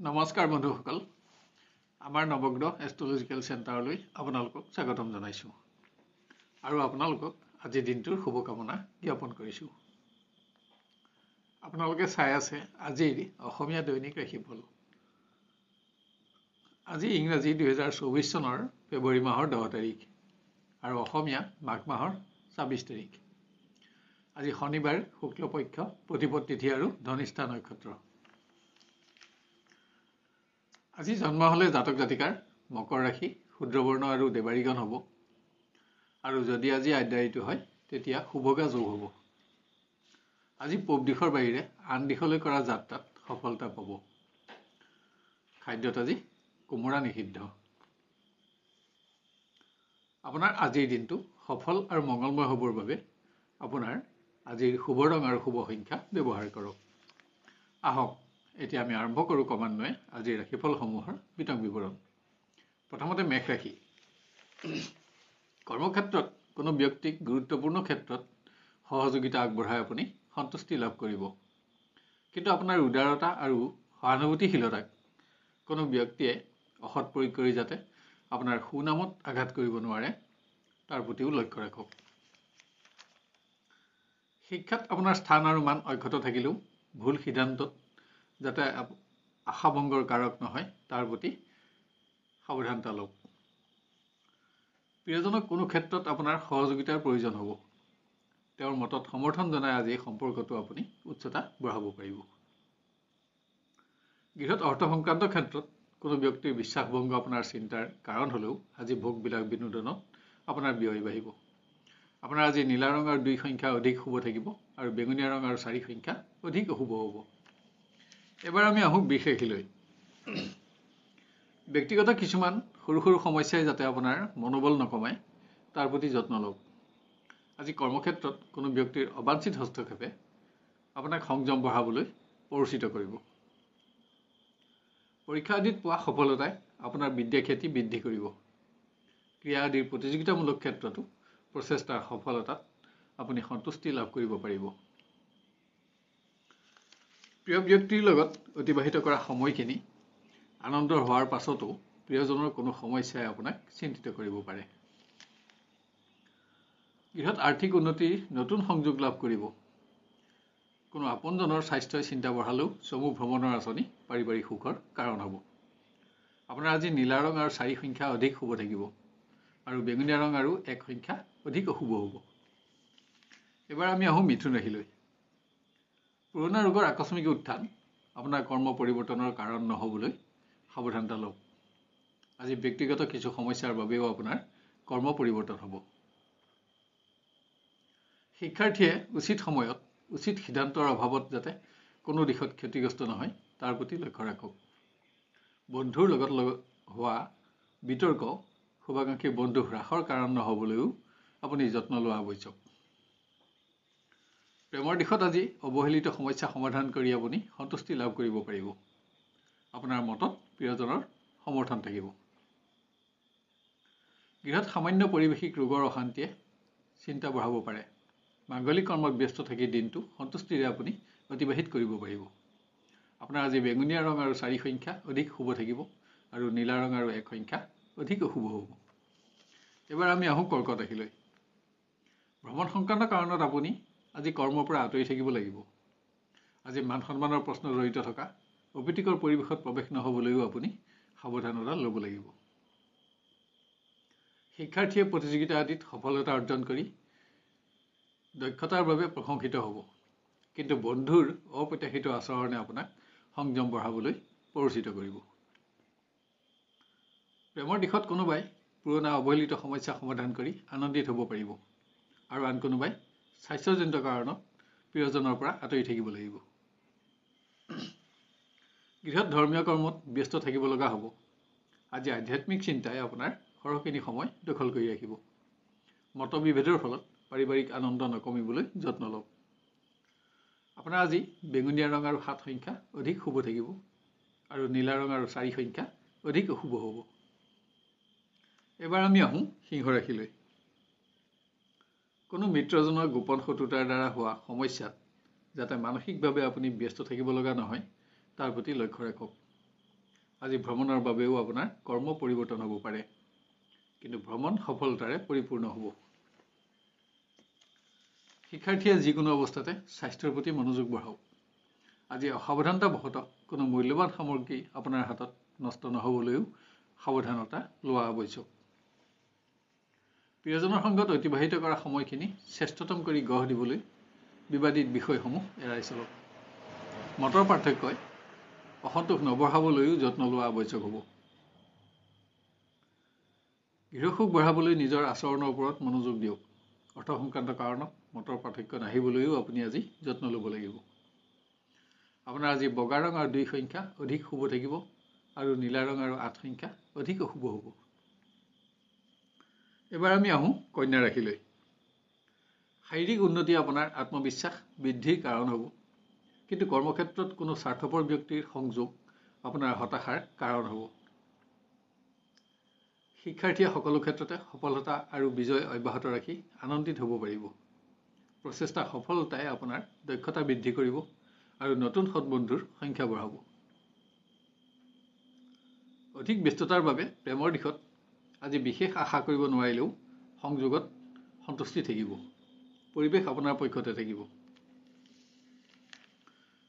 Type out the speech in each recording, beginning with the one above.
নমস্কাৰ বন্ধুসকল আমাৰ নৱগ্ৰহ এষ্ট্ৰলজিকেল চেণ্টাৰলৈ আপোনালোকক স্বাগতম জনাইছোঁ আৰু আপোনালোকক আজি দিনটোৰ শুভকামনা জ্ঞাপন কৰিছোঁ আপোনালোকে চাই আছে আজিৰ অসমীয়া দৈনিক ৰাশিফল আজি ইংৰাজী 2024 চনৰ ফেব্ৰুৱাৰী মাহৰ 10 তাৰিখ আৰু অসমীয়া মাঘ মাহৰ 26 তাৰিখ আজি শনিবাৰ শুক্লপক্ষ প্ৰতিপদ তিথি আৰু ধনিষ্ঠা নক্ষত্ৰ আজি জন্ম হলে জাতক জাতিকাৰ মকৰ ৰাশি ক্ষুদ্ৰবৰ্ণ আৰু দেৱাৰীগণ হ'ব আৰু যদি আজি আদ্যায়িটো হয় তেতিয়া শুভগা যোগ হ'ব আজি পূব দিশৰ বাহিৰে আন দিশলৈ কৰা যাত্ৰাত সফলতা পাব খাদ্যত আজি কোমোৰা নিষিদ্ধ আপোনাৰ আজিৰ দিনটো সফল আৰু মংগলময় হ'বৰ বাবে আপোনাৰ আজিৰ শুভ ৰং আৰু শুভ সংখ্যা ব্যৱহাৰ কৰক আহক এতিয়া আমি আৰম্ভ কৰোঁ ক্ৰমান্বয়ে আজিৰ ৰাশিফলসমূহৰ বিতং বিৱৰণ প্ৰথমতে মেষ ৰাশি কৰ্মক্ষেত্ৰত কোনো ব্যক্তিক গুৰুত্বপূৰ্ণ ক্ষেত্ৰত সহযোগিতা আগবঢ়াই আপুনি সন্তুষ্টি লাভ কৰিব কিন্তু আপোনাৰ উদাৰতা আৰু সহানুভূতিশীলতাক কোনো ব্যক্তিয়ে অসৎ প্ৰয়োগ কৰি যাতে আপোনাৰ সুনামত আঘাত কৰিব নোৱাৰে তাৰ প্ৰতিও লক্ষ্য ৰাখক শিক্ষাত আপোনাৰ স্থান আৰু মান অক্ষত থাকিলেও ভুল সিদ্ধান্তত যাতে আশাভংগৰ কাৰক নহয় তাৰ প্ৰতি সাৱধানতা লওক প্ৰিয়জনক কোনো ক্ষেত্ৰত আপোনাৰ সহযোগিতাৰ প্ৰয়োজন হ'ব তেওঁৰ মতত সমৰ্থন জনাই আজি সম্পৰ্কটো আপুনি উচ্চতা বঢ়াব পাৰিব গৃহত অৰ্থ সংক্ৰান্ত ক্ষেত্ৰত কোনো ব্যক্তিৰ বিশ্বাসভংগ আপোনাৰ চিন্তাৰ কাৰণ হ'লেও আজি ভোগবিলাক বিনোদনত আপোনাৰ ব্যয় বাঢ়িব আপোনাৰ আজি নীলা ৰং আৰু 2 সংখ্যা অধিক শুভ থাকিব আৰু বেঙুনীয়া ৰং আৰু 4 সংখ্যা অধিক অশুভ হ'ব এবাৰ আমি আহোঁ বৃষ ৰাশিলৈ ব্যক্তিগত কিছুমান সৰু সৰু সমস্যাই যাতে আপোনাৰ মনোবল নকমায় তাৰ প্ৰতি যত্ন লওক আজি কৰ্মক্ষেত্ৰত কোনো ব্যক্তিৰ অবাঞ্ছিত হস্তক্ষেপে আপোনাক সংযম বঢ়াবলৈ প্ৰৰোচিত কৰিব পৰীক্ষা আদিত পোৱা সফলতাই আপোনাৰ বিদ্যা খ্যাতি বৃদ্ধি কৰিব ক্ৰিয়া আদিৰ প্ৰতিযোগিতামূলক ক্ষেত্ৰতো প্ৰচেষ্টাৰ সফলতাত আপুনি সন্তুষ্টি লাভ কৰিব পাৰিব প্ৰিয় ব্যক্তিৰ লগত অতিবাহিত কৰা সময়খিনি আনন্দৰ হোৱাৰ পাছতো প্ৰিয়জনৰ কোনো সমস্যাই আপোনাক চিন্তিত কৰিব পাৰে গৃহত আৰ্থিক উন্নতিৰ নতুন সংযোগ লাভ কৰিব কোনো আপোনজনৰ স্বাস্থ্যই চিন্তা বঢ়ালেও চমু ভ্ৰমণৰ আঁচনি পাৰিবাৰিক সুখৰ কাৰণ হ'ব আপোনাৰ আজি নীলা ৰং আৰু 4 সংখ্যা অধিক শুভ থাকিব আৰু বেঙুনীয়া ৰং আৰু 1 সংখ্যা অধিক অশুভ হ'ব এবাৰ আমি আহোঁ মিথুন ৰাশিলৈ পুৰণা ৰোগৰ আকস্মিক উত্থান আপোনাৰ কৰ্ম পৰিৱৰ্তনৰ কাৰণ নহ'বলৈ সাৱধানতা লওক আজি ব্যক্তিগত কিছু সমস্যাৰ বাবেও আপোনাৰ কৰ্ম পৰিৱৰ্তন হ'ব শিক্ষাৰ্থীয়ে উচিত সময়ত উচিত সিদ্ধান্তৰ অভাৱত যাতে কোনো দিশত ক্ষতিগ্ৰস্ত নহয় তাৰ প্ৰতি লক্ষ্য ৰাখক বন্ধুৰ লগত হোৱা বিতৰ্ক শুভাকাংক্ষী বন্ধু হ্ৰাসৰ কাৰণ নহ'বলৈও আপুনি যত্ন লোৱা আৱশ্যক প্ৰেমৰ দিশত আজি অৱহেলিত সমস্যা সমাধান কৰি আপুনি সন্তুষ্টি লাভ কৰিব পাৰিব আপোনাৰ মতত প্ৰিয়জনৰ সমৰ্থন থাকিব গৃহত সামান্য পাৰিৱেশিক ৰোগৰ অশান্তিয়ে চিন্তা বঢ়াব পাৰে মাংগলিক কৰ্মত ব্যস্ত থাকি দিনটো সন্তুষ্টিৰে আপুনি অতিবাহিত কৰিব পাৰিব আপোনাৰ আজি বেঙুনীয়া ৰং আৰু 4 সংখ্যা অধিক শুভ থাকিব আৰু নীলা ৰং আৰু 1 সংখ্যা অধিক অশুভ হ'ব এবাৰ আমি আহোঁ কৰ্কট ৰাশিলৈ ভ্ৰমণ সংক্ৰান্ত কাৰণত আপুনি আজি কৰ্মৰ পৰা আঁতৰি থাকিব লাগিব আজি মান সন্মানৰ প্ৰশ্ন জড়িত থকা অপ্ৰীতিকৰ পৰিৱেশত প্ৰৱেশ নহ'বলৈও আপুনি সাৱধানতা ল'ব লাগিব শিক্ষাৰ্থীয়ে প্ৰতিযোগিতা আদিত সফলতা অৰ্জন কৰি দক্ষতাৰ বাবে প্ৰশংসিত হ'ব কিন্তু বন্ধুৰ অপ্ৰত্যাশিত আচৰণে আপোনাক সংযম বঢ়াবলৈ প্ৰৰোচিত কৰিব প্ৰেমৰ দিশত কোনোবাই পুৰণা অৱহেলিত সমস্যা সমাধান কৰি আনন্দিত হ'ব পাৰিব আৰু আন কোনোবাই স্বাস্থ্যজনিত কাৰণত প্ৰিয়জনৰ পৰা আঁতৰি থাকিব লাগিব গৃহত ধৰ্মীয় কৰ্মত ব্যস্ত থাকিব লগা হ'ব আজি আধ্যাত্মিক চিন্তাই আপোনাৰ সৰহখিনি সময় দখল কৰি ৰাখিব মতবিভেদৰ ফলত পাৰিবাৰিক আনন্দ নকমিবলৈ যত্ন লওক আপোনাৰ আজি বেঙুনীয়া ৰং আৰু 7 সংখ্যা অধিক শুভ থাকিব আৰু নীলা ৰং আৰু 4 সংখ্যা অধিক অশুভ হ'ব এবাৰ আমি আহোঁ সিংহ ৰাশিলৈ কোনো মিত্ৰজনৰ গোপন শত্ৰুতাৰ দ্বাৰা হোৱা সমস্যাত যাতে মানসিকভাৱে আপুনি ব্যস্ত থাকিব লগা নহয় তাৰ প্ৰতি লক্ষ্য ৰাখক আজি ভ্ৰমণৰ বাবেও আপোনাৰ কৰ্ম পৰিৱৰ্তন হ'ব পাৰে, কিন্তু ভ্ৰমণ সফলতাৰে পৰিপূৰ্ণ হ'ব। শিক্ষাৰ্থীয়ে যিকোনো অৱস্থাতে স্বাস্থ্যৰ প্ৰতি মনোযোগ বঢ়াওক। আজি অসাৱধানতাবশতঃ কোনো মূল্যৱান সামগ্ৰী আপোনাৰ হাতত নষ্ট নহ'বলৈও সাৱধানতা লোৱা আৱশ্যক। প্ৰিয়জনৰ সংগত অতিবাহিত কৰা সময়খিনি শ্ৰেষ্ঠতম কৰি গঢ় দিবলৈ বিবাদিত বিষয়সমূহ এৰাই চলক। মতৰ পাৰ্থক্যই অসন্তোষ নবঢ়াবলৈও যত্ন লোৱা আৱশ্যক হ'ব। গৃহসুখ বঢ়াবলৈ নিজৰ আচৰণৰ ওপৰত মনোযোগ দিয়ক। অৰ্থ সংক্ৰান্ত কাৰণত মতৰ পাৰ্থক্য নাহিবলৈও আপুনি আজি যত্ন ল'ব লাগিব। আপোনাৰ আজি বগা ৰং আৰু 2 সংখ্যা অধিক শুভ থাকিব আৰু নীলা ৰং আৰু 8 সংখ্যা অধিক অশুভ হ'ব। এবাৰ আমি আহোঁ কন্যা ৰাশিলৈ। শাৰীৰিক উন্নতি আপোনাৰ আত্মবিশ্বাস বৃদ্ধিৰ কাৰণ হ'ব, কিন্তু কৰ্মক্ষেত্ৰত কোনো স্বাৰ্থপৰ ব্যক্তিৰ সংযোগ আপোনাৰ হতাশাৰ কাৰণ হ'ব। শিক্ষাৰ্থীয়ে সকলো ক্ষেত্ৰতে সফলতা আৰু বিজয় অব্যাহত ৰাখি আনন্দিত হ'ব পাৰিব। প্ৰচেষ্টা সফলতাই আপোনাৰ দক্ষতা বৃদ্ধি কৰিব আৰু নতুন সৎবন্ধুৰ সংখ্যা বঢ়াব। অধিক ব্যস্ততাৰ বাবে প্ৰেমৰ দিশত আজি বিশেষ আশা কৰিব নোৱাৰিলেও সংযোগত সন্তুষ্টি থাকিব। পৰিৱেশ আপোনাৰ পক্ষতে থাকিব।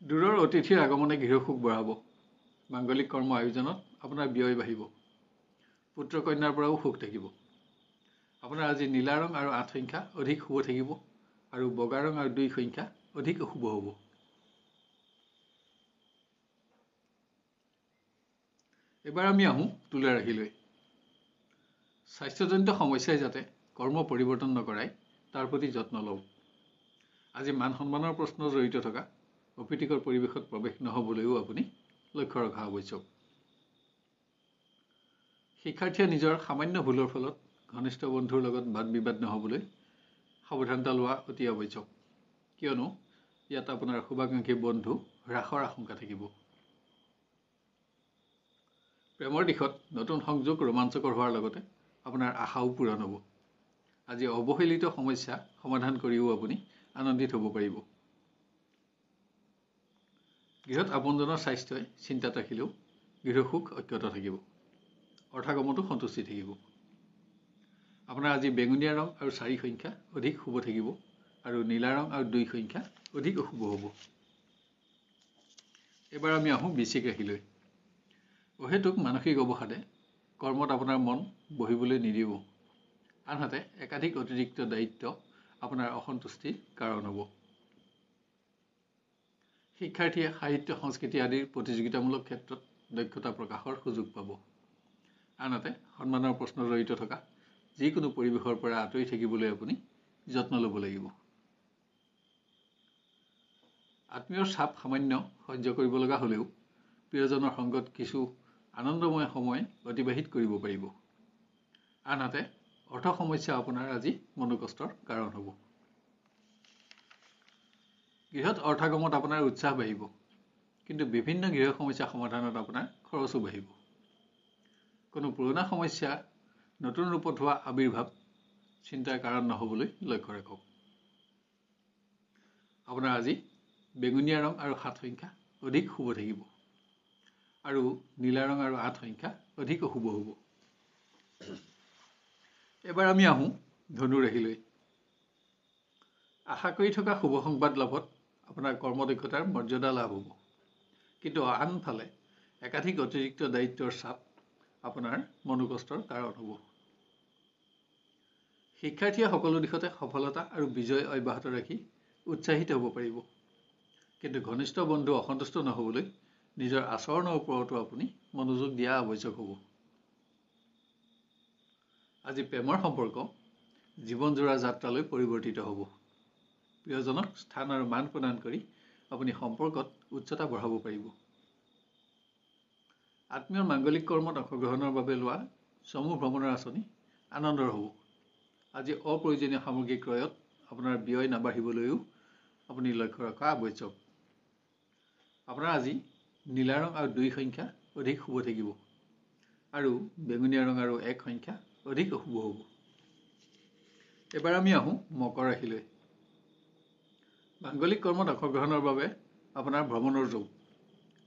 দূৰৰ অতিথিৰ আগমনে গৃহসুখ বঢ়াব। মাংগলিক কৰ্ম আয়োজনত আপোনাৰ ব্যয় বাঢ়িব। পুত্ৰ কন্যাৰ পৰাও সুখ থাকিব। আপোনাৰ আজি নীলা ৰং আৰু 8 সংখ্যা অধিক শুভ থাকিব আৰু বগা ৰং আৰু 2 সংখ্যা অধিক অশুভ হ'ব। এবাৰ আমি আহোঁ তুলা ৰাশিলৈ। স্বাস্থ্যজনিত সমস্যাই যাতে কৰ্ম পৰিৱৰ্তন নকৰায় তাৰ প্ৰতি যত্ন লওক। আজি মান সন্মানৰ প্ৰশ্ন জড়িত থকা অপ্ৰীতিকৰ পৰিৱেশত প্ৰৱেশ নহ'বলৈও আপুনি লক্ষ্য ৰখা আৱশ্যক। শিক্ষাৰ্থীয়ে নিজৰ সামান্য ভুলৰ ফলত ঘনিষ্ঠ বন্ধুৰ লগত বাদ বিবাদ নহ'বলৈ সাৱধানতা লোৱা অতি আৱশ্যক, কিয়নো ইয়াত আপোনাৰ শুভাকাংক্ষী বন্ধু হ্ৰাসৰ আশংকা থাকিব। প্ৰেমৰ দিশত নতুন সংযোগ ৰোমাঞ্চকৰ হোৱাৰ লগতে আপোনাৰ আশাও পূৰণ হ'ব। আজি অৱহেলিত সমস্যা সমাধান কৰিও আপুনি আনন্দিত হ'ব পাৰিব। গৃহত আপোনজনৰ স্বাস্থ্যই চিন্তাত ৰাখিলেও গৃহসুখ অক্ষত থাকিব। অৰ্থাগমতো সন্তুষ্টি থাকিব। আপোনাৰ আজি বেঙুনীয়া ৰং আৰু 4 সংখ্যা অধিক শুভ থাকিব আৰু নীলা ৰং আৰু 2 সংখ্যা অধিক অশুভ হ'ব। এবাৰ আমি আহোঁ বৃশ্চিক ৰাশিলৈ। অহেতুক মানসিক অৱসাদে কৰ্মত আপোনাৰ মন বহিবলৈ নিদিব। আনহাতে একাধিক অতিৰিক্ত দায়িত্ব আপোনাৰ অসন্তুষ্টিৰ কাৰণ হ'ব। শিক্ষাৰ্থীয়ে সাহিত্য সংস্কৃতি আদিৰ প্ৰতিযোগিতামূলক ক্ষেত্ৰত দক্ষতা প্ৰকাশৰ সুযোগ পাব। আনহাতে সন্মানৰ প্ৰশ্ন জড়িত থকা যিকোনো পৰিৱেশৰ পৰা আঁতৰি থাকিবলৈ আপুনি যত্ন ল'ব লাগিব। আত্মীয়ৰ চাপ সামান্য সহ্য কৰিব লগা হ'লেও প্ৰিয়জনৰ সংগত কিছু আনন্দময় সময় অতিবাহিত কৰিব পাৰিব। আনহাতে অৰ্থ সমস্যা আপোনাৰ আজি মনোকষ্টৰ কাৰণ হ'ব। গৃহত অৰ্থাগমত আপোনাৰ উৎসাহ বাঢ়িব, কিন্তু বিভিন্ন গৃহ সমস্যা সমাধানত আপোনাৰ খৰচো বাঢ়িব। কোনো পুৰণা সমস্যা নতুন ৰূপত হোৱা আবিৰ্ভাৱ চিন্তাৰ কাৰণ নহ'বলৈ লক্ষ্য ৰাখক। আপোনাৰ আজি বেঙুনীয়া ৰং আৰু 7 সংখ্যা অধিক শুভ থাকিব আৰু নীলা ৰং আৰু 8 সংখ্যা অধিক অশুভ হ'ব। এবাৰ আমি আহোঁ ধনু ৰাশিলৈ। আশা কৰি থকা শুভ সংবাদ লাভত আপোনাৰ কৰ্মদক্ষতাৰ মৰ্যাদা লাভ হ'ব, কিন্তু আনফালে একাধিক অতিৰিক্ত দায়িত্বৰ চাপ আপোনাৰ মনোকষ্টৰ কাৰণ হ'ব। শিক্ষাৰ্থীয়ে সকলো দিশতে সফলতা আৰু বিজয় অব্যাহত ৰাখি উৎসাহিত হ'ব পাৰিব, কিন্তু ঘনিষ্ঠ বন্ধু অসন্তুষ্ট নহ'বলৈ নিজৰ আচৰণৰ ওপৰতো আপুনি মনোযোগ দিয়া আৱশ্যক হ'ব। আজি প্ৰেমৰ সম্পৰ্ক জীৱনজোৰা যাত্ৰালৈ পৰিৱৰ্তিত হ'ব। প্ৰিয়জনক স্থান আৰু মান প্ৰদান কৰি আপুনি সম্পৰ্কত উচ্চতা বঢ়াব পাৰিব। আত্মীয়ৰ মাংগলিক কৰ্মত অংশগ্ৰহণৰ বাবে লোৱা চমু ভ্ৰমণৰ আঁচনি আনন্দৰ হ'ব। আজি অপ্ৰয়োজনীয় সামগ্ৰী ক্ৰয়ত আপোনাৰ ব্যয় নাবাঢ়িবলৈও আপুনি লক্ষ্য ৰখা আৱশ্যক। আপোনাৰ আজি নীলা ৰং আৰু 2 সংখ্যা অধিক শুভ থাকিব আৰু বেঙুনীয়া ৰং আৰু 1 সংখ্যা অধিক অশুভ হ'ব। এবাৰ আমি আহোঁ মকৰ ৰাশিলৈ। মাংগলিক কৰ্মত অংশগ্ৰহণৰ বাবে আপোনাৰ ভ্ৰমণৰ যোগ।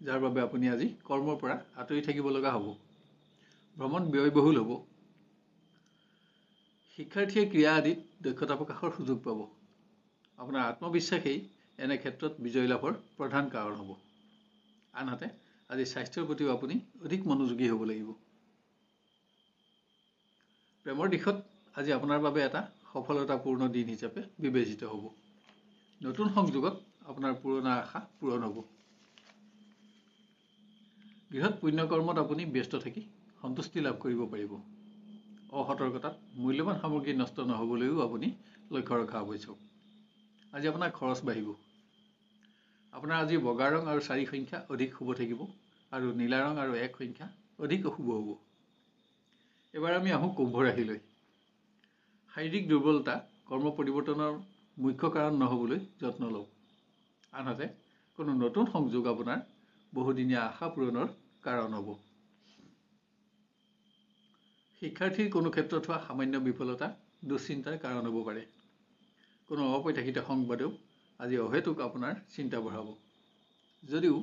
যাৰ বাবে আপুনি আজি কৰ্মৰ পৰা আঁতৰি থাকিব লগা হ'ব। ভ্ৰমণ ব্যয়বহুল হ'ব। শিক্ষাৰ্থীয়ে ক্ৰিয়া আদিত দক্ষতা প্ৰকাশৰ সুযোগ পাব। আপোনাৰ আত্মবিশ্বাসেই এনে ক্ষেত্ৰত বিজয় লাভৰ প্ৰধান কাৰণ হ'ব। আনহাতে আজি স্বাস্থ্যৰ প্ৰতিও আপুনি অধিক মনোযোগী হ'ব লাগিব। প্ৰেমৰ দিশত আজি আপোনাৰ বাবে এটা সফলতাপূৰ্ণ দিন হিচাপে বিবেচিত হ'ব। নতুন সংযোগত আপোনাৰ পুৰণা আশা পূৰণ হ'ব। গৃহত পুণ্যকৰ্মত আপুনি ব্যস্ত থাকি সন্তুষ্টি লাভ কৰিব পাৰিব। অসতৰ্কতাত মূল্যৱান সামগ্ৰী নষ্ট নহ'বলৈও আপুনি লক্ষ্য ৰখা আৱশ্যক। আজি আপোনাৰ খৰচ বাঢ়িব। আপোনাৰ আজি বগা ৰং আৰু 4 সংখ্যা অধিক শুভ থাকিব আৰু নীলা ৰং আৰু 1 সংখ্যা অধিক অশুভ হ'ব। এবাৰ আমি আহোঁ কুম্ভ ৰাশিলৈ। শাৰীৰিক দুৰ্বলতা কৰ্ম পৰিৱৰ্তনৰ মুখ্য কাৰণ নহ'বলৈ যত্ন লওক। আনহাতে কোনো নতুন সংযোগ আপোনাৰ বহুদিনীয়া আশা পূৰণৰ কাৰণ হ'ব। শিক্ষাৰ্থীৰ কোনো ক্ষেত্ৰত হোৱা সামান্য বিফলতা দুশ্চিন্তাৰ কাৰণ হ'ব পাৰে। কোনো অপ্ৰত্যাশিত সংবাদেও আজি অহেতুক আপোনাৰ চিন্তা বঢ়াব। যদিও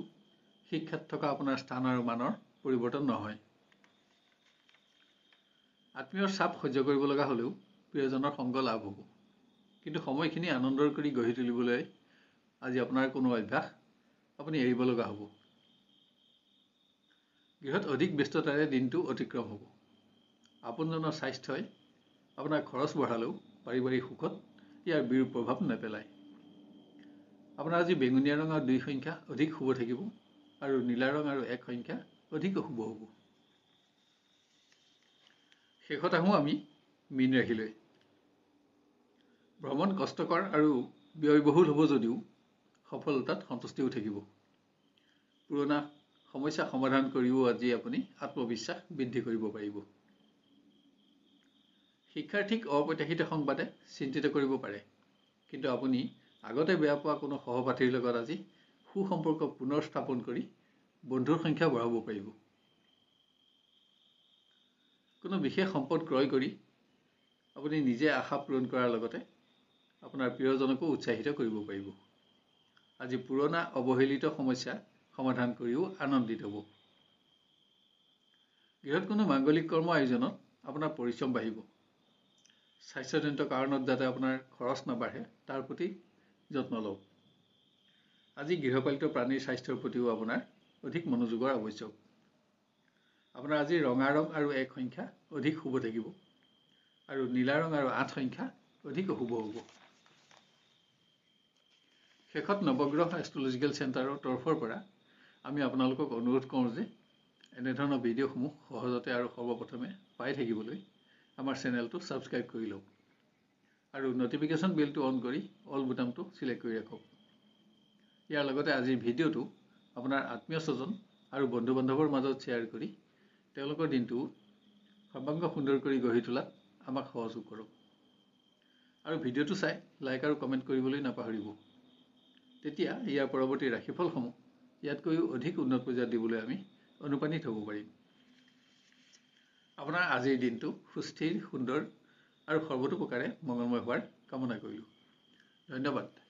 শিক্ষাত থকা আপোনাৰ স্থান আৰু মানৰ পৰিৱৰ্তন নহয়। আত্মীয়ৰ চাপ সহ্য কৰিব লগা হ'লেও প্ৰিয়জনৰ সংগ লাভ হ'ব। কিন্তু সময়খিনি আনন্দৰ কৰি গঢ়ি তুলিবলৈ আজি আপোনাৰ কোনো অভ্যাস আপুনি এৰিব লগা হ'ব। গৃহত অধিক ব্যস্ততাৰে দিনটো অতিক্ৰম হ'ব। আপোনজনৰ স্বাস্থ্যই আপোনাৰ খৰচ বঢ়ালেও পাৰিবাৰিক সুখত ইয়াৰ বিৰূপ প্ৰভাৱ নেপেলায়। আপোনাৰ আজি বেঙুনীয়া ৰং আৰু 2 সংখ্যা অধিক শুভ থাকিব আৰু নীলা ৰং আৰু 1 সংখ্যা অধিক অশুভ হ'ব। শেষত আহোঁ আমি মীন ৰাশিলৈ। ভ্ৰমণ কষ্টকৰ আৰু ব্যয়বহুল হ'ব যদিও সফলতাত সন্তুষ্টিও থাকিব। পুৰণা সমস্যা সমাধান কৰিও আজি আপুনি আত্মবিশ্বাস বৃদ্ধি কৰিব পাৰিব। শিক্ষাৰ্থীক অপ্ৰত্যাশিত সংবাদে চিন্তিত কৰিব পাৰে। কিন্তু আপুনি আগতে বেয়া পোৱা কোনো সহপাঠীৰ লগত আজি সুসম্পৰ্ক পুনৰ স্থাপন কৰি বন্ধুৰ সংখ্যা বঢ়াব পাৰিব। কোনো বিশেষ সম্পদ ক্ৰয় কৰি আপুনি নিজে আশা পূৰণ কৰাৰ লগতে আপোনাৰ প্ৰিয়জনকো উৎসাহিত কৰিব পাৰিব। আজি পুৰণা অৱহেলিত সমস্যা সমাধান কৰিও আনন্দিত হ'ব। গৃহত কোনো মাংগলিক কৰ্ম আয়োজনত আপোনাৰ পৰিশ্ৰম বাঢ়িব। স্বাস্থ্যজনিত কাৰণত যাতে আপোনাৰ খৰচ নাবাঢ়ে তাৰ প্ৰতি যত্ন লওক। আজি গৃহপালিত প্ৰাণীৰ স্বাস্থ্যৰ প্ৰতিও আপোনাৰ অধিক মনোযোগৰ আৱশ্যক। আপোনাৰ আজি ৰঙা ৰং আৰু 1 সংখ্যা অধিক শুভ থাকিব আৰু নীলা ৰং আৰু 8 সংখ্যা অধিক অশুভ হ'ব। শেষত নৱগ্ৰহ এষ্ট্ৰলজিকেল চেণ্টাৰৰ তৰফৰ পৰা আমি আপোনালোকক অনুৰোধ কৰোঁ যে এনেধৰণৰ ভিডিঅ'সমূহ সহজতে আৰু সৰ্বপ্ৰথমে পাই থাকিবলৈ আমাৰ চেনেলটো ছাবস্ক্ৰাইব কৰি লওক আৰু নটিফিকেশ্যন বেলটো অন কৰি অল বুটামটো চিলেক্ট কৰি ৰাখক। ইয়াৰ লগতে আজিৰ ভিডিঅ'টো আপোনাৰ আত্মীয় স্বজন আৰু বন্ধু বান্ধৱৰ মাজত শ্বেয়াৰ কৰি তেওঁলোকৰ দিনটো সৰ্বাংগ সুন্দৰ কৰি গঢ়ি তোলাত আমাক সহযোগ কৰক। আৰু ভিডিঅ'টো চাই লাইক আৰু কমেণ্ট কৰিবলৈ নাপাহৰিব। তেতিয়া ইয়াৰ পৰৱৰ্তী ৰাশিফলসমূহ ইয়াতকৈও অধিক উন্নত পৰ্যায়ত দিবলৈ আমি অনুপ্ৰাণিত হ'ব পাৰিম। আপোনাৰ আজিৰ দিনটো সুস্থিৰ, সুন্দৰ আৰু সৰ্বতোপ্ৰকাৰে মংগলময় হোৱাৰ কামনা কৰিলোঁ। ধন্যবাদ।